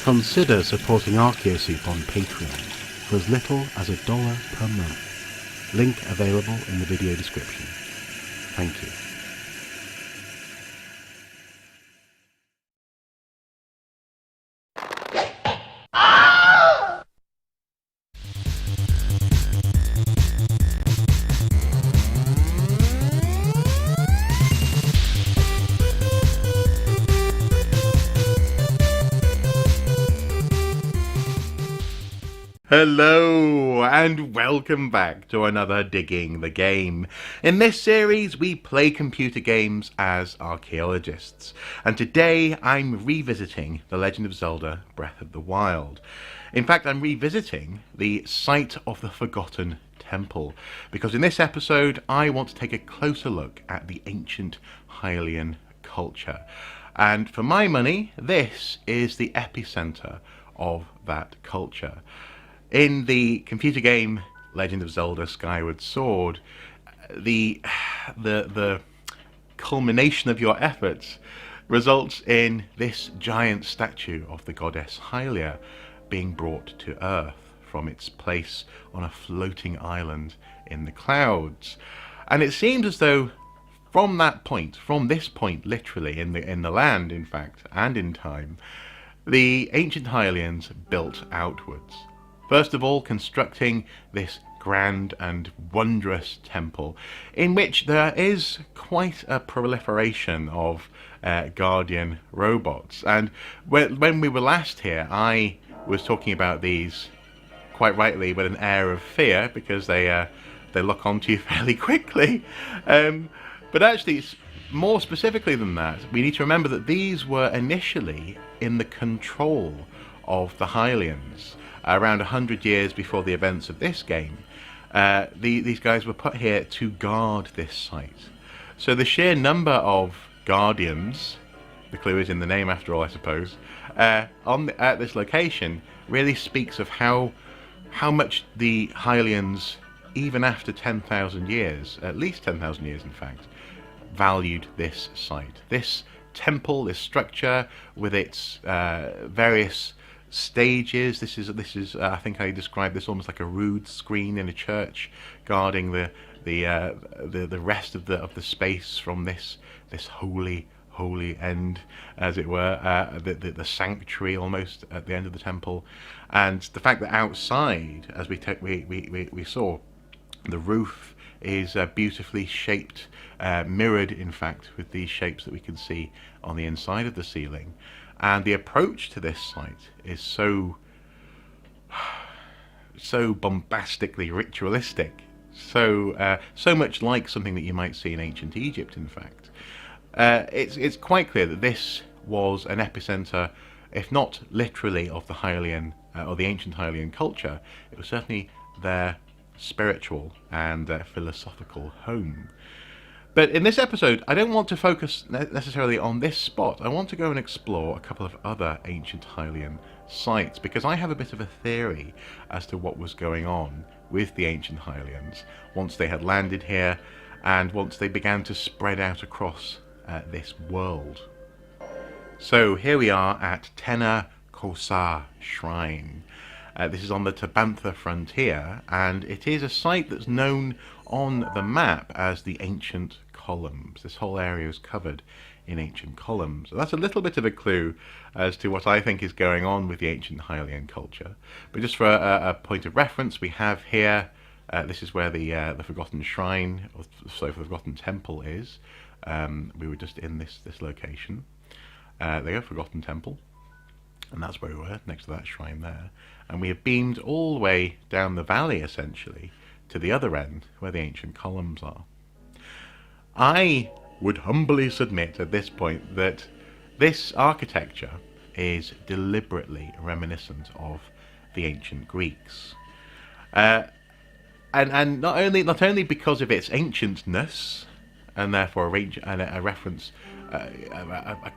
Consider supporting Archaeosoup on Patreon for as little as $1 per month. Link available in the video description. Thank you. Hello and welcome back to another Digging the Game. In this series we play computer games as archaeologists, and today I'm revisiting The Legend of Zelda Breath of the Wild. In fact, I'm revisiting the site of the Forgotten Temple, because in this episode I want to take a closer look at the Ancient Hylian culture. And for my money, this is the epicenter of that culture. In the computer game Legend of Zelda Skyward Sword, the culmination of your efforts results in this giant statue of the goddess Hylia being brought to Earth from its place on a floating island in the clouds. And it seems as though from that point, from this point literally in the land in fact, and in time, the ancient Hylians built outwards. First of all, constructing this grand and wondrous temple, in which there is quite a proliferation of guardian robots. And when we were last here, I was talking about these quite rightly with an air of fear, because they lock onto you fairly quickly. But actually, more specifically than that, we need to remember that these were initially in the control of the Hylians. Around 100 years before the events of this game, these guys were put here to guard this site. So the sheer number of guardians, the clue is in the name after all I suppose, at this location really speaks of how much the Hylians, even after 10,000 years, at least 10,000 years in fact, valued this site. This temple, this structure with its various stages. This is I think I described this almost like a rood screen in a church, guarding the rest of the space from this holy end, as it were, the sanctuary almost at the end of the temple. And the fact that outside, as we saw, the roof is beautifully shaped, mirrored in fact with these shapes that we can see on the inside of the ceiling. And the approach to this site is so bombastically ritualistic, so much like something that you might see in ancient Egypt. In fact, it's quite clear that this was an epicenter, if not literally, of the Hylian or the ancient Hylian culture. It was certainly their spiritual and philosophical home. But in this episode, I don't want to focus necessarily on this spot. I want to go and explore a couple of other ancient Hylian sites, because I have a bit of a theory as to what was going on with the ancient Hylians once they had landed here and once they began to spread out across this world. So here we are at Tena Kosa Shrine. This is on the Tabantha frontier, and it is a site that's known on the map as the Ancient Columns. This whole area is covered in ancient columns. So that's a little bit of a clue as to what I think is going on with the ancient Hylian culture. But just for a point of reference, we have here, this is where the Forgotten Shrine, or the Forgotten Temple is. We were just in this location. There you go, Forgotten Temple. And that's where we were, next to that shrine there. And we have beamed all the way down the valley, essentially, to the other end, where the ancient columns are. I would humbly submit at this point that this architecture is deliberately reminiscent of the ancient Greeks. And not only because of its ancientness, and therefore a reference, a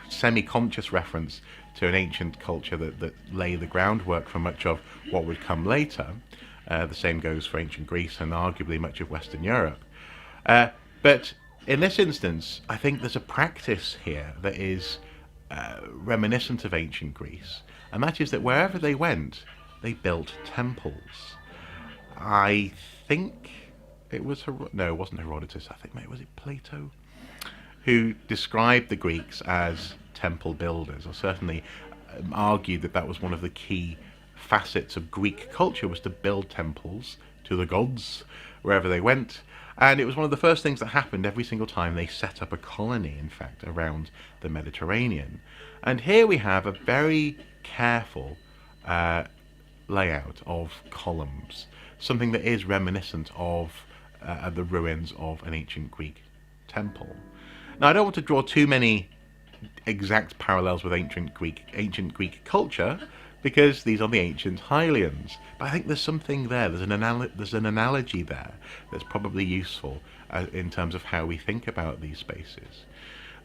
semi-conscious reference to an ancient culture that lay the groundwork for much of what would come later. The same goes for ancient Greece and arguably much of Western Europe. But in this instance, I think there's a practice here that is reminiscent of ancient Greece, and that is that wherever they went, they built temples. I think it was no, it wasn't Herodotus. I think maybe was it Plato who described the Greeks as temple builders, or certainly argued that that was one of the key facets of Greek culture, was to build temples to the gods wherever they went. And it was one of the first things that happened every single time they set up a colony, in fact, around the Mediterranean. And here we have a very careful layout of columns, something that is reminiscent of the ruins of an ancient Greek temple. Now, I don't want to draw too many exact parallels with ancient Greek culture, because these are the ancient Hylians. But I think there's something there. There's an analogy there that's probably useful in terms of how we think about these spaces.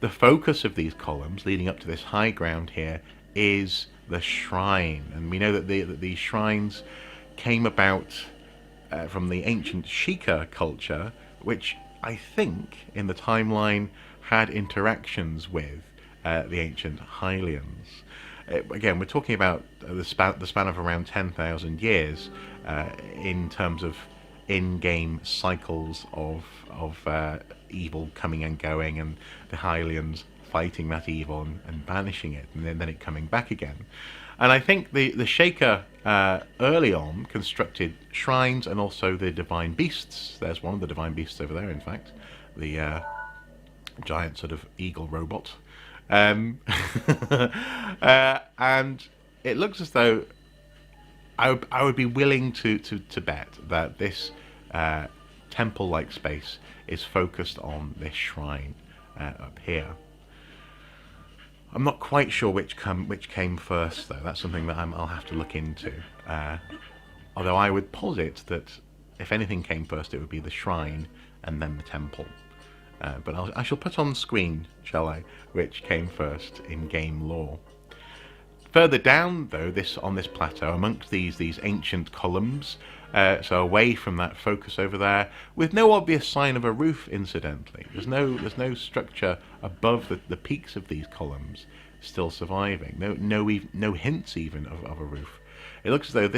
The focus of these columns leading up to this high ground here is the shrine, and we know that these shrines came about from the ancient Shika culture, which I think in the timeline had interactions with the ancient Hylians. Again, we're talking about the span of around 10,000 years in terms of in-game cycles of evil coming and going, and the Hylians fighting that evil and banishing it, and then it coming back again. And I think the Shaker early on constructed shrines and also the divine beasts. There's one of the divine beasts over there, in fact, the giant sort of eagle robot. And it looks as though I would be willing to bet that this temple-like space is focused on this shrine up here. I'm not quite sure which came first, though. That's something that I'll have to look into. Although I would posit that if anything came first, it would be the shrine and then the temple. But I shall put on screen, shall I, which came first in game lore. Further down, though, on this plateau, amongst these ancient columns, so away from that focus over there, with no obvious sign of a roof, incidentally. There's no structure above the peaks of these columns still surviving. No hints even of a roof. It looks as though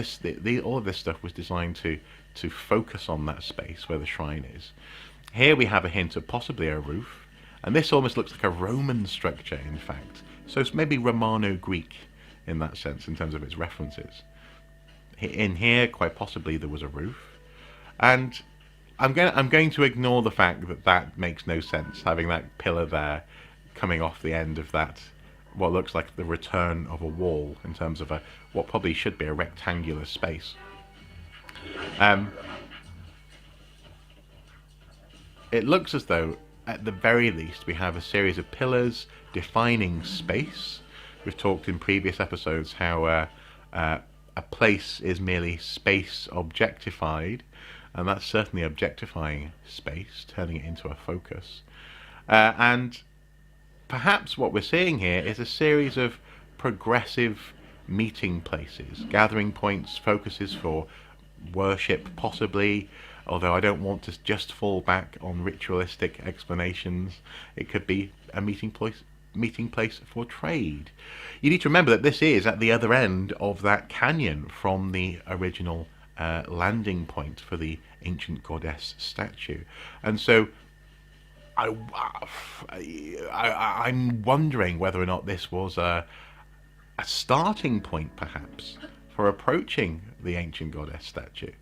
all of this stuff was designed to focus on that space where the shrine is. Here we have a hint of possibly a roof, and this almost looks like a Roman structure, in fact. So it's maybe Romano-Greek in that sense, in terms of its references. In here, quite possibly, there was a roof, and I'm going to ignore the fact that makes no sense, having that pillar there coming off the end of that, what looks like the return of a wall, in terms of what probably should be a rectangular space. It looks as though, at the very least, we have a series of pillars defining space. We've talked in previous episodes how a place is merely space objectified, and that's certainly objectifying space, turning it into a focus. And perhaps what we're seeing here is a series of progressive meeting places, gathering points, focuses for worship, possibly. Although I don't want to just fall back on ritualistic explanations. It could be a meeting place for trade. You need to remember that this is at the other end of that canyon from the original landing point for the ancient goddess statue. And so I'm wondering whether or not this was a starting point, perhaps, for approaching the ancient goddess statue.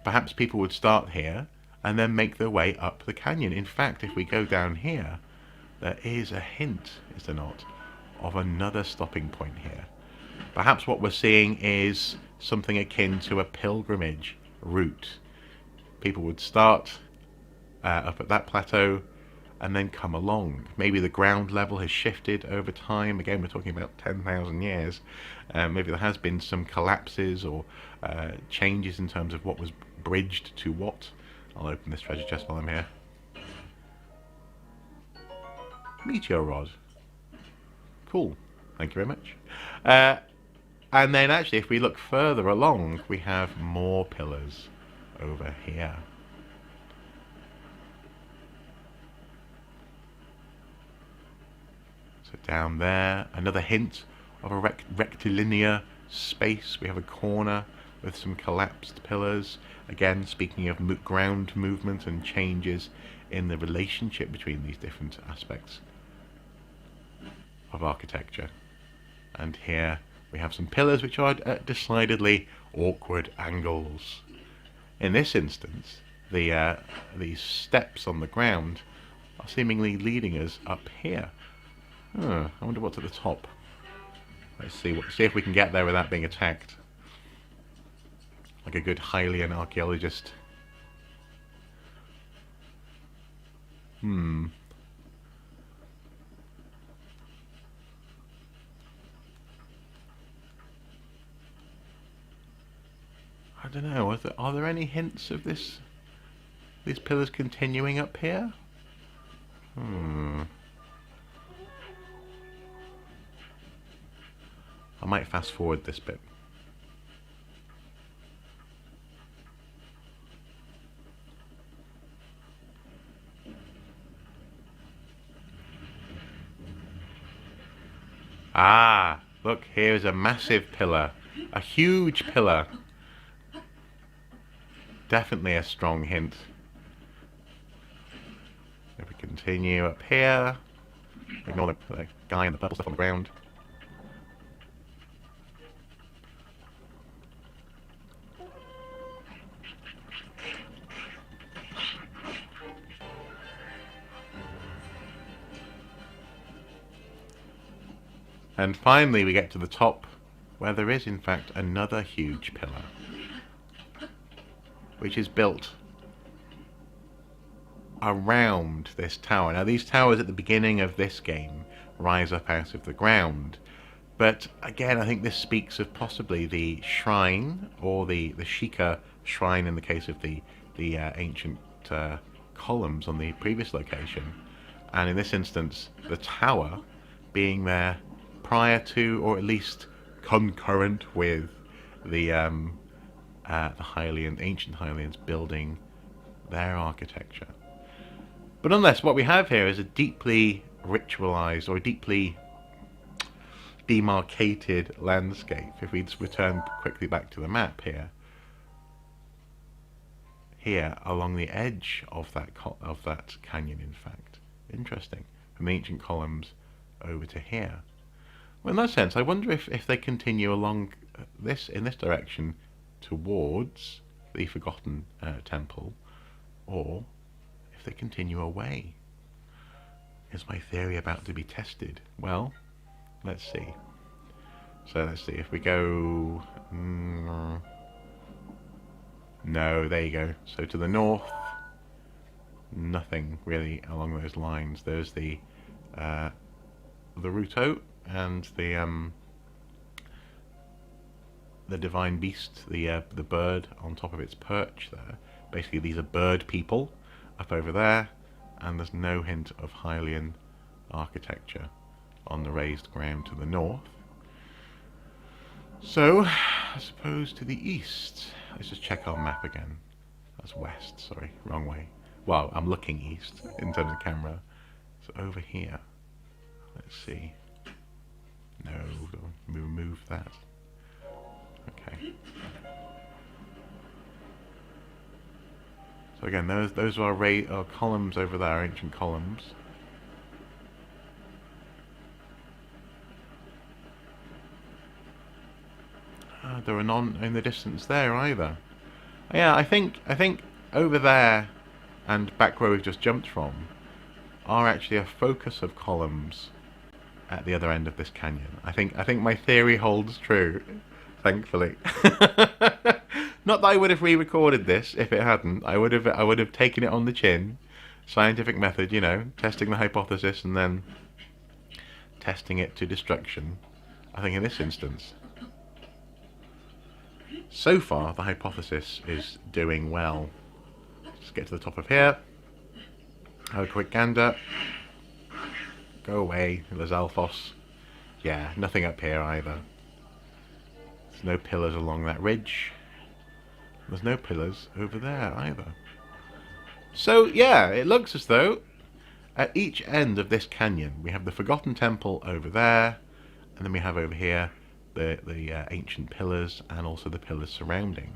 Perhaps people would start here and then make their way up the canyon. In fact, if we go down here, there is a hint, is there not, of another stopping point here. Perhaps what we're seeing is something akin to a pilgrimage route. People would start up at that plateau and then come along. Maybe the ground level has shifted over time. Again, we're talking about 10,000 years. Maybe there has been some collapses or changes in terms of what was bridged to what. I'll open this treasure chest while I'm here. Meteor rod. Cool. Thank you very much. And then actually, if we look further along, we have more pillars over here. So down there, another hint of a rectilinear space. We have a corner with some collapsed pillars. Again, speaking of ground movement and changes in the relationship between these different aspects of architecture. And here we have some pillars which are at decidedly awkward angles. In this instance, these steps on the ground are seemingly leading us up here. I wonder what's at the top. Let's see if we can get there without being attacked. Like a good Hylian archaeologist. I don't know. Are there any hints of these pillars continuing up here? I might fast forward this bit. Ah, look, here's a massive pillar. A huge pillar. Definitely a strong hint. If we continue up here, ignore the guy and the purple stuff on the ground. And finally we get to the top, where there is in fact another huge pillar, which is built around this tower. Now these towers at the beginning of this game rise up out of the ground, but again I think this speaks of possibly the shrine, or the Sheikah shrine in the case of the ancient columns on the previous location, and in this instance the tower being there prior to, or at least concurrent with, the ancient Hylians building their architecture. But nonetheless, what we have here is a deeply ritualized, or deeply demarcated landscape. If we just return quickly back to the map here along the edge of that canyon, in fact, interesting, from the ancient columns over to here. Well, in that sense, I wonder if they continue along in this direction towards the Forgotten Temple, or if they continue away. Is my theory about to be tested? Well, let's see. So let's see if we go. No, there you go. So to the north, nothing really along those lines. There's the Ruto and the divine beast, the bird on top of its perch there. Basically, these are bird people up over there, and there's no hint of Hylian architecture on the raised ground to the north. So, I suppose to the east. Let's just check our map again. That's west, sorry, wrong way. Well, I'm looking east in terms of camera. So over here, let's see. No, remove that. Okay. So again, those are our columns over there, ancient columns. There are none in the distance there either. Yeah, I think over there and back where we've just jumped from are actually a focus of columns at the other end of this canyon. I think my theory holds true, thankfully. Not that I would have re-recorded this if it hadn't. I would have taken it on the chin, scientific method, you know, testing the hypothesis and then testing it to destruction. I think in this instance, so far the hypothesis is doing well. Let's get to the top of here. Have a quick gander. Go away, there's Alphos. Yeah, nothing up here either. There's no pillars along that ridge. There's no pillars over there either. So yeah, it looks as though at each end of this canyon, we have the Forgotten Temple over there, and then we have over here the ancient pillars, and also the pillars surrounding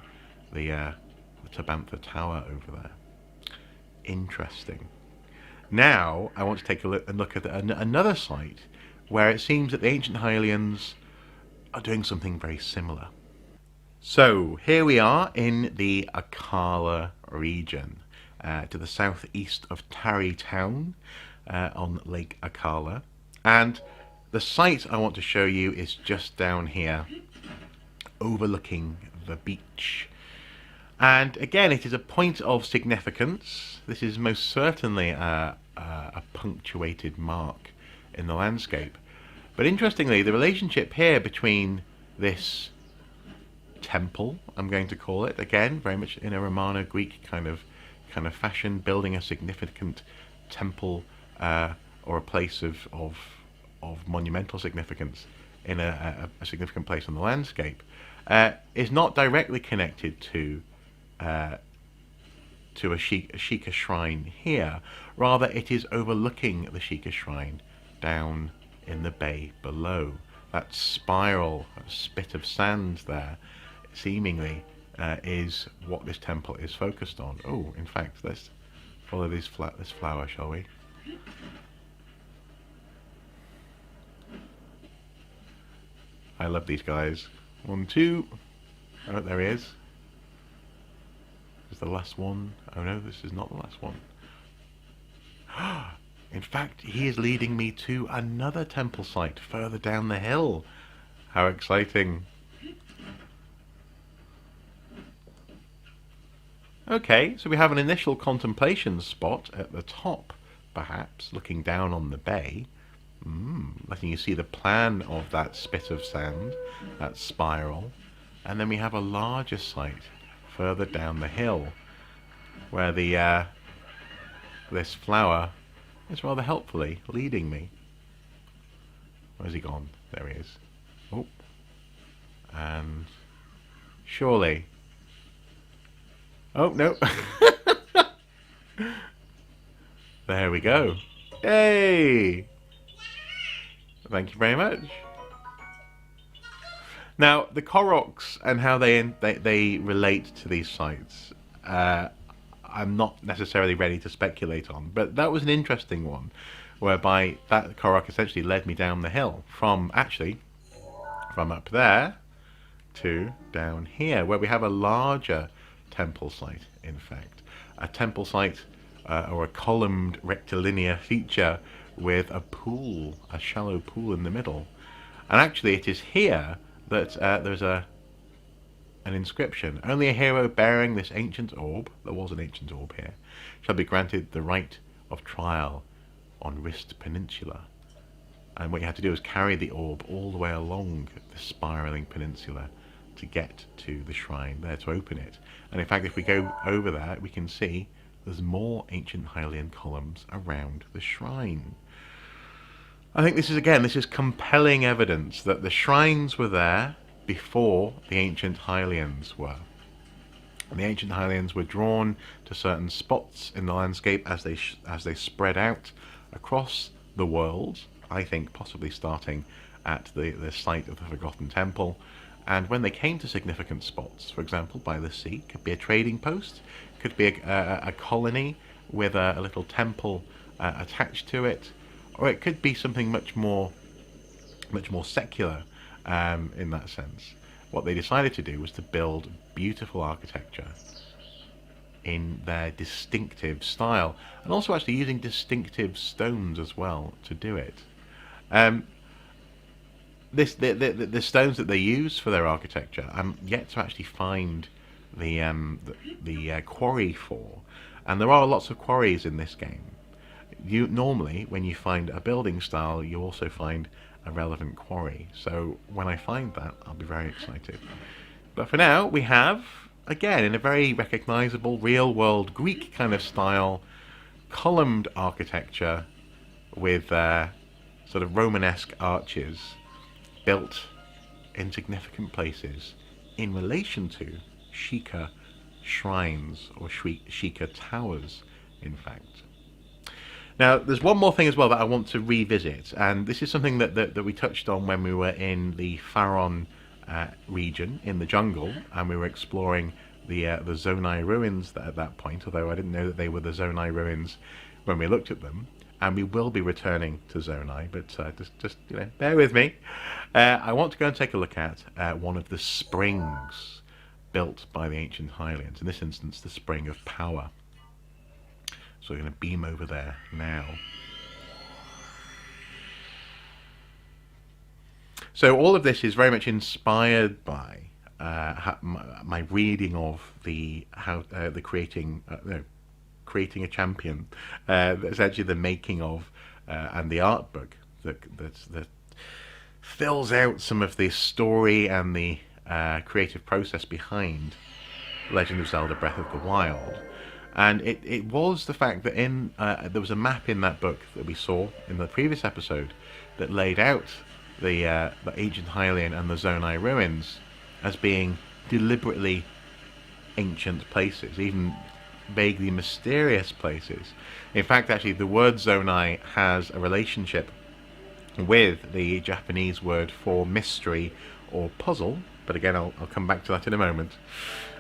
the Tabantha Tower over there. Interesting. Now, I want to take a look at another site where it seems that the Ancient Hylians are doing something very similar. So, here we are in the Akala region, to the southeast of Tarry Town, on Lake Akala. And the site I want to show you is just down here, overlooking the beach. And again, it is a point of significance. This is most certainly a punctuated mark in the landscape. But interestingly, the relationship here between this temple, I'm going to call it, again, very much in a Romano-Greek kind of fashion, building a significant temple or a place of monumental significance in a significant place on the landscape, is not directly connected to a Sheikah shrine here. Rather, it is overlooking the Sheikah shrine down in the bay below. That spiral, that spit of sand there, seemingly is what this temple is focused on. Oh, in fact, let's follow this flower, shall we? I love these guys. 1, 2. Oh, there he is. Is the last one? Oh no, this is not the last one. In fact, he is leading me to another temple site further down the hill. How exciting. Okay, so we have an initial contemplation spot at the top, perhaps, looking down on the bay. Letting you see the plan of that spit of sand, that spiral. And then we have a larger site further down the hill, where this flower is rather helpfully leading me. Where's he gone? There he is. Oh. And surely... Oh, no. There we go. Yay! Thank you very much. Now, the Koroks and how they relate to these sites, I'm not necessarily ready to speculate on, but that was an interesting one, whereby that Korok essentially led me down the hill from up there to down here, where we have a larger temple site, in fact. A temple site, or a columned rectilinear feature with a pool, a shallow pool in the middle. And actually it is here that there's an inscription. Only a hero bearing this ancient orb, there was an ancient orb here, shall be granted the right of trial on Rist Peninsula. And what you have to do is carry the orb all the way along the spiraling peninsula to get to the shrine there to open it. And in fact, if we go over there, we can see there's more ancient Hylian columns around the shrine. I think this is compelling evidence that the shrines were there before the ancient Hylians were. And the ancient Hylians were drawn to certain spots in the landscape as they spread out across the world, I think possibly starting at the site of the Forgotten Temple. And when they came to significant spots, for example, by the sea, could be a trading post, could be a colony with a little temple attached to it, or it could be something much more secular in that sense. What they decided to do was to build beautiful architecture in their distinctive style, and also actually using distinctive stones as well to do it. The stones that they use for their architecture, I'm yet to actually find the quarry for, and there are lots of quarries in this game. Normally, when you find a building style, you also find a relevant quarry. So when I find that, I'll be very excited. But for now, we have, again, in a very recognizable, real-world Greek kind of style, columned architecture with sort of Romanesque arches built in significant places in relation to Sheikah shrines, or Sheikah towers, in fact. Now, there's one more thing as well that I want to revisit, and this is something that we touched on when we were in the Faron region in the jungle, and we were exploring the Zonai ruins at that point, although I didn't know that they were the Zonai ruins when we looked at them. And we will be returning to Zonai, but just bear with me. I want to go and take a look at one of the springs built by the Ancient Hylians, in this instance the Spring of Power. So we're going to beam over there now. So all of this is very much inspired by my reading of the creating a champion. That's actually the making of and the art book that fills out some of the story and the creative process behind Legend of Zelda: Breath of the Wild. And it was the fact that there was a map in that book that we saw in the previous episode that laid out the Ancient Hylian and the Zonai ruins as being deliberately ancient places, even vaguely mysterious places. In fact, actually, the word Zonai has a relationship with the Japanese word for mystery or puzzle, but again, I'll come back to that in a moment.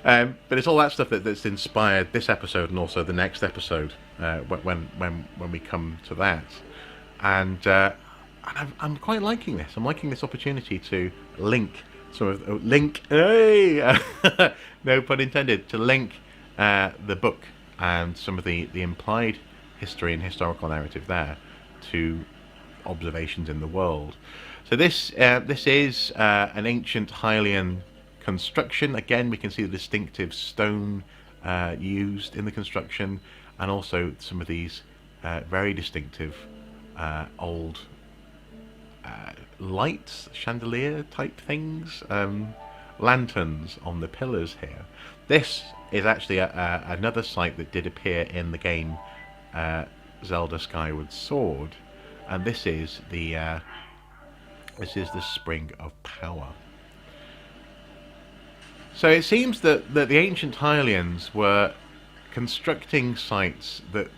But it's all that stuff that's inspired this episode and also the next episode when we come to that. And I'm quite liking this. I'm liking this opportunity to link some of no pun intended, to link the book and some of the implied history and historical narrative there to observations in the world. So this is an ancient Hylian construction. Again, we can see the distinctive stone used in the construction, and also some of these very distinctive old lights, chandelier type things, lanterns on the pillars here. This is actually another site that did appear in the game Zelda Skyward Sword, and this is the Spring of Power. So it seems that the ancient Hylians were constructing sites that,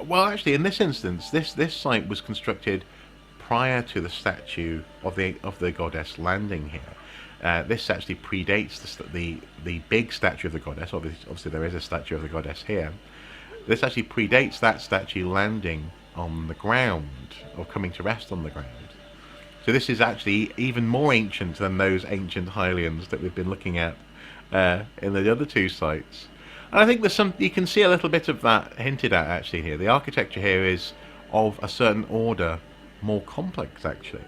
well, actually, in this instance, this site was constructed prior to the statue of the goddess landing here. This actually predates the big statue of the goddess. Obviously, there is a statue of the goddess here. This actually predates that statue landing on the ground, or coming to rest on the ground. So this is actually even more ancient than those ancient Hylians that we've been looking at in the other two sites. And I think you can see a little bit of that hinted at actually here. The architecture here is of a certain order, more complex actually.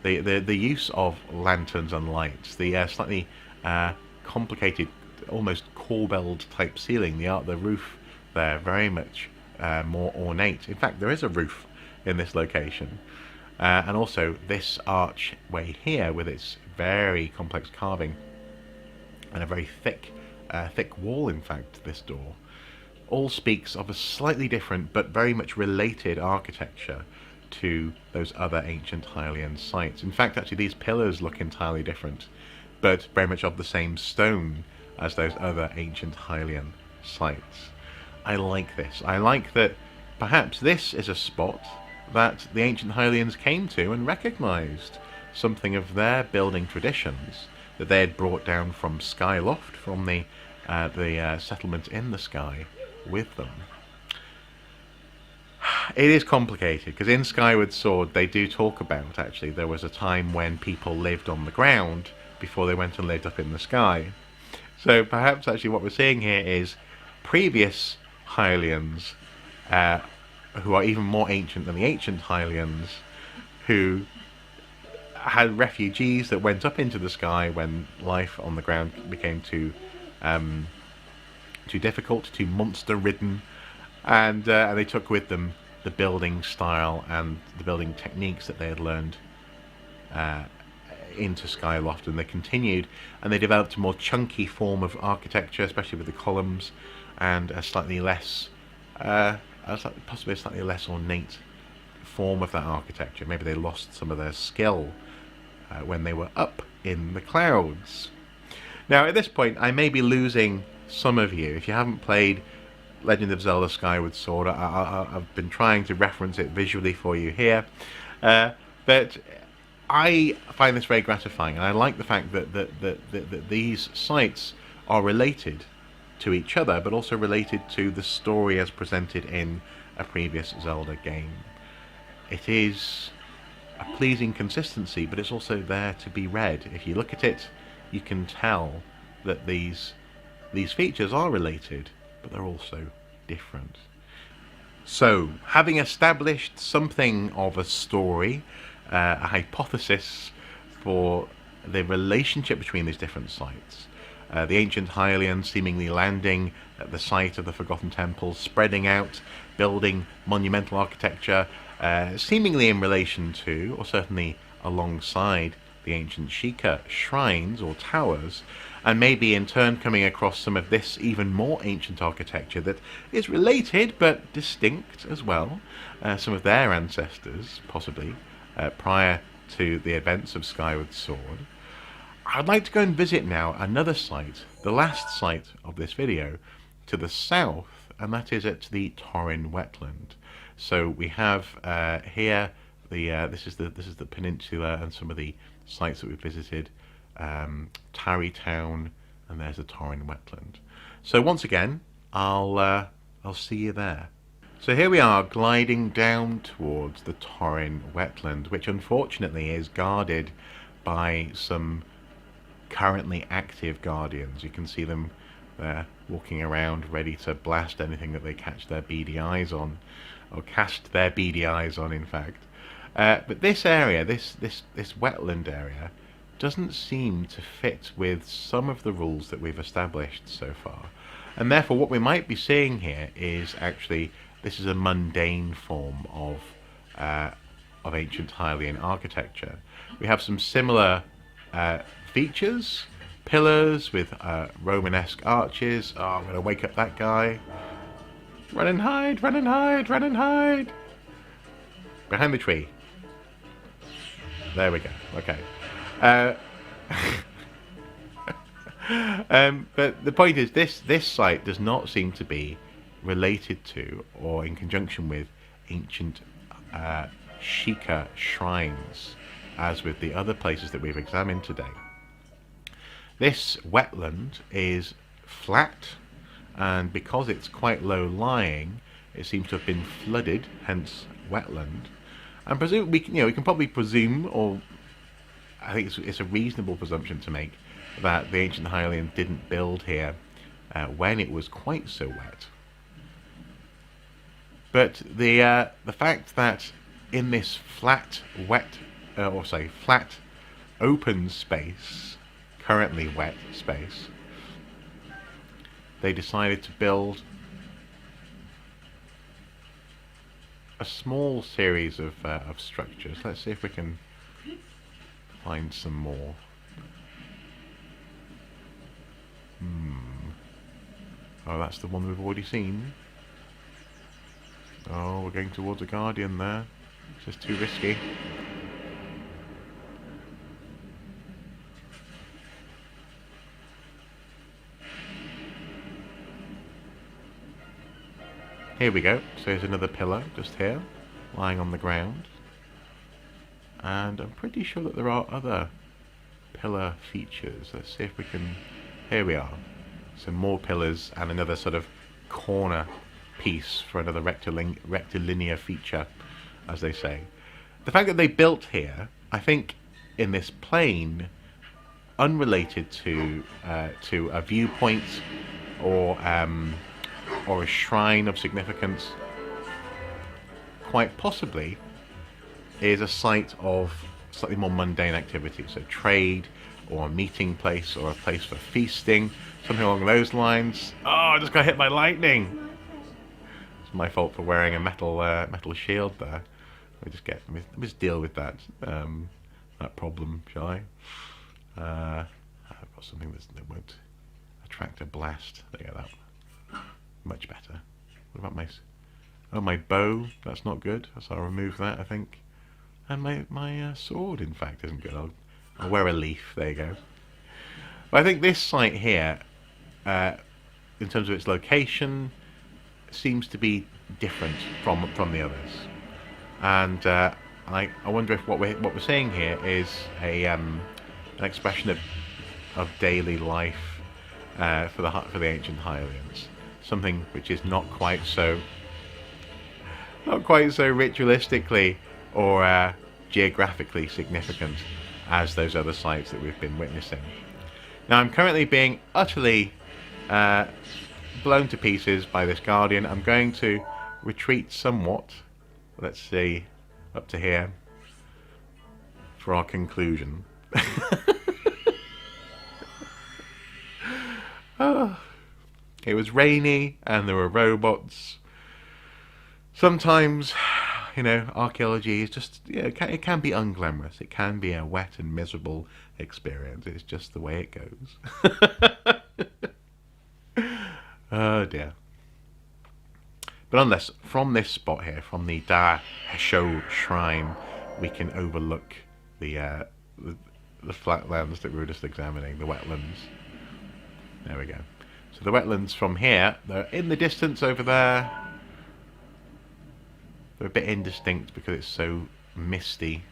The use of lanterns and lights, the slightly complicated, almost corbelled type ceiling, the roof there very much more ornate. In fact, there is a roof in this location, and also this archway here with its very complex carving and a very thick wall. In fact, this door all speaks of a slightly different but very much related architecture to those other ancient Hylian sites. In fact, actually, these pillars look entirely different, but very much of the same stone as those other ancient Hylian sites. I like this. I like that perhaps this is a spot that the ancient Hylians came to and recognized something of their building traditions that they had brought down from Skyloft, from the settlement in the sky with them. It is complicated, because in Skyward Sword they do talk about, actually, there was a time when people lived on the ground before they went and lived up in the sky. So perhaps actually what we're seeing here is previous Hylians, who are even more ancient than the ancient Hylians, who had refugees that went up into the sky when life on the ground became too difficult, too monster-ridden, and they took with them the building style and the building techniques that they had learned into Skyloft, and they continued, and they developed a more chunky form of architecture, especially with the columns, and a slightly less, possibly a slightly less ornate form of that architecture. Maybe they lost some of their skill when they were up in the clouds. Now, at this point, I may be losing some of you. If you haven't played Legend of Zelda Skyward Sword. I've been trying to reference it visually for you here, but I find this very gratifying, and I like the fact that these sites are related to each other, but also related to the story as presented in a previous Zelda game. It is a pleasing consistency, but it's also there to be read. If you look at it, you can tell that these features are related, but they're also different. So, having established something of a story, a hypothesis for the relationship between these different sites, the Ancient Hylians seemingly landing at the site of the Forgotten Temples, spreading out, building monumental architecture, seemingly in relation to, or certainly alongside, the ancient Sheikah shrines or towers, and maybe in turn coming across some of this even more ancient architecture that is related but distinct as well, some of their ancestors possibly prior to the events of Skyward Sword. I'd like to go and visit now another site, the last site of this video, to the south, and that is at the Torrin wetland. So we have here this is the peninsula and some of the sites that we've visited, Tarrytown, and there's the Torrin wetland. So once again, I'll see you there. So here we are gliding down towards the Torrin wetland, which unfortunately is guarded by some currently active guardians. You can see them there walking around ready to blast anything that they catch their beady eyes on, or cast their beady eyes on, in fact. But this area, this wetland area, doesn't seem to fit with some of the rules that we've established so far. And therefore what we might be seeing here is actually, this is a mundane form of ancient Hylian architecture. We have some similar features, pillars with Romanesque arches. Oh, I'm going to wake up that guy. Run and hide, run and hide, run and hide. Behind the tree. There we go. Okay. But the point is, this site does not seem to be related to or in conjunction with ancient Sheikah shrines, as with the other places that we've examined today. This wetland is flat, and because it's quite low lying, it seems to have been flooded, hence wetland. And presume we can probably presume, or I think it's a reasonable presumption to make, that the ancient Hylians didn't build here when it was quite so wet. But the fact that in this flat open space, currently wet space, they decided to build a small series of structures. Let's see if we can find some more. Oh, that's the one we've already seen. Oh, we're going towards a guardian there. It's just too risky. Here we go. So there's another pillar just here, lying on the ground. And I'm pretty sure that there are other pillar features. Let's see if we can... Here we are. Some more pillars and another sort of corner piece for another rectilinear feature, as they say. The fact that they built here, I think, in this plain, unrelated to a viewpoint or a shrine of significance, quite possibly is a site of slightly more mundane activity, so trade or a meeting place or a place for feasting, something along those lines. Oh, I just got hit by lightning. It's my fault for wearing a metal shield there. Let me just deal with that problem, shall I? I've got something that won't attract a blast. There you go. That much better. What about my bow? That's not good. So I'll remove that, I think. And my sword, in fact, isn't good. I'll wear a leaf. There you go. But I think this site here, in terms of its location, seems to be different from the others, and I wonder if what we're seeing here is an expression of daily life for the ancient Hylians, something which is not quite so ritualistically or geographically significant as those other sites that we've been witnessing. Now, I'm currently being utterly blown to pieces by this Guardian. I'm going to retreat somewhat, let's see, up to here for our conclusion. It was rainy and there were robots. Sometimes, archaeology is just, it can be unglamorous. It can be a wet and miserable experience. It's just the way it goes. Oh dear. But unless, from this spot here, from the Da Hesho shrine, we can overlook the flatlands that we were just examining, the wetlands. There we go. So the wetlands from here, they're in the distance over there. They're a bit indistinct because it's so misty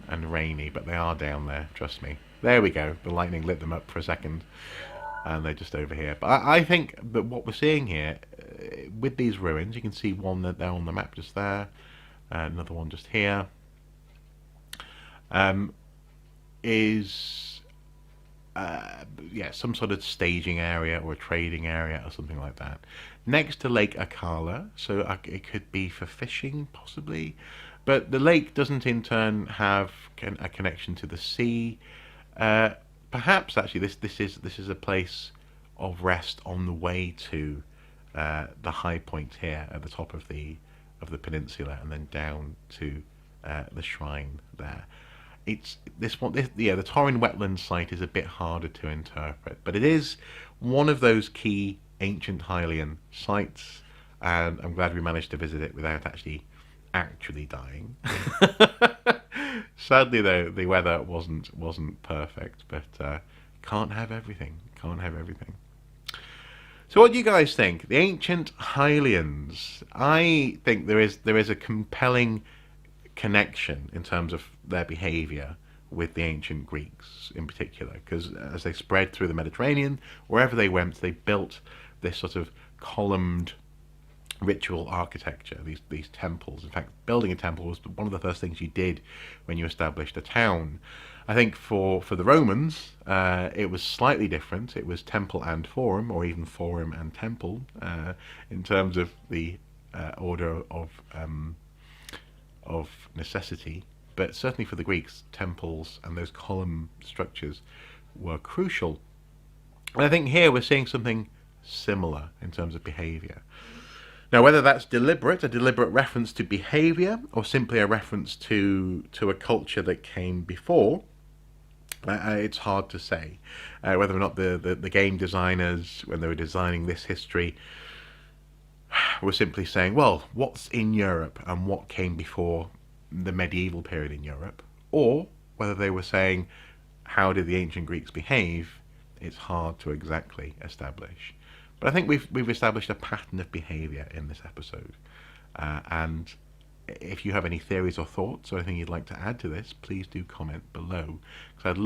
and rainy, but they are down there, trust me. There we go. The lightning lit them up for a second, and they're just over here. But I think that what we're seeing here, with these ruins, you can see one that they're on the map just there, another one just here, is some sort of staging area or a trading area or something like that, next to Lake Akala. So it could be for fishing, possibly, but the lake doesn't in turn have a connection to the sea. Perhaps actually this is a place of rest on the way to the high point here at the top of the peninsula, and then down to the shrine there. It's the Torin wetland site is a bit harder to interpret, but it is one of those key ancient Hylian sites, and I'm glad we managed to visit it without actually dying. Sadly, though, the weather wasn't perfect, but can't have everything. So, what do you guys think? The ancient Hylians. I think there is a compelling connection in terms of their behavior with the ancient Greeks in particular, because as they spread through the Mediterranean, wherever they went, they built this sort of columned ritual architecture, these temples. In fact, building a temple was one of the first things you did when you established a town. I think for the Romans, it was slightly different. It was temple and forum, or even forum and temple, in terms of the order of necessity. But certainly for the Greeks, temples and those column structures were crucial. And I think here we're seeing something similar in terms of behavior. Now, whether that's a deliberate reference to behavior, or simply a reference to a culture that came before, it's hard to say. Whether or not the game designers, when they were designing this history, were simply saying, well, what's in Europe and what came before the medieval period in Europe, or whether they were saying, how did the ancient Greeks behave, it's hard to exactly establish. But I think we've established a pattern of behaviour in this episode, and if you have any theories or thoughts or anything you'd like to add to this, please do comment below, because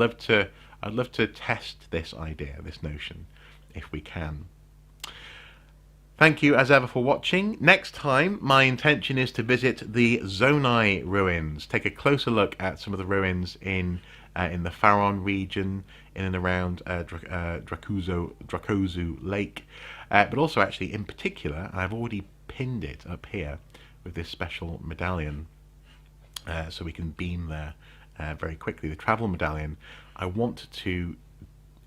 I'd love to test this idea, this notion, if we can. Thank you as ever for watching. Next time, my intention is to visit the Zonai ruins, take a closer look at some of the ruins in the Faron region, in and around Dracozu Lake, but also actually in particular, I've already pinned it up here with this special medallion, so we can beam there very quickly. The travel medallion. I want to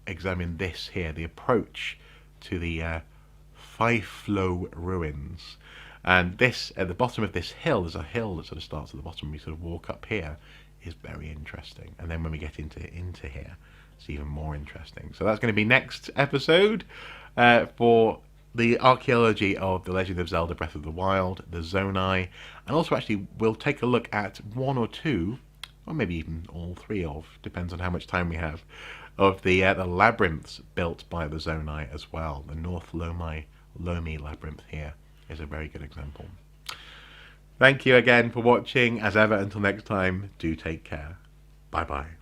examine this here, the approach to the Flow ruins, and this at the bottom of this hill, there's a hill that sort of starts at the bottom. We sort of walk up here, is very interesting, and then when we get into here, it's even more interesting. So that's going to be next episode for the archaeology of the Legend of Zelda Breath of the Wild, the Zonai, and also actually we'll take a look at one or two, or maybe even all three depends on how much time we have, of the labyrinths built by the Zonai as well, the North Lomi labyrinth here is a very good example. Thank you again for watching. As ever, until next time, do take care. Bye bye.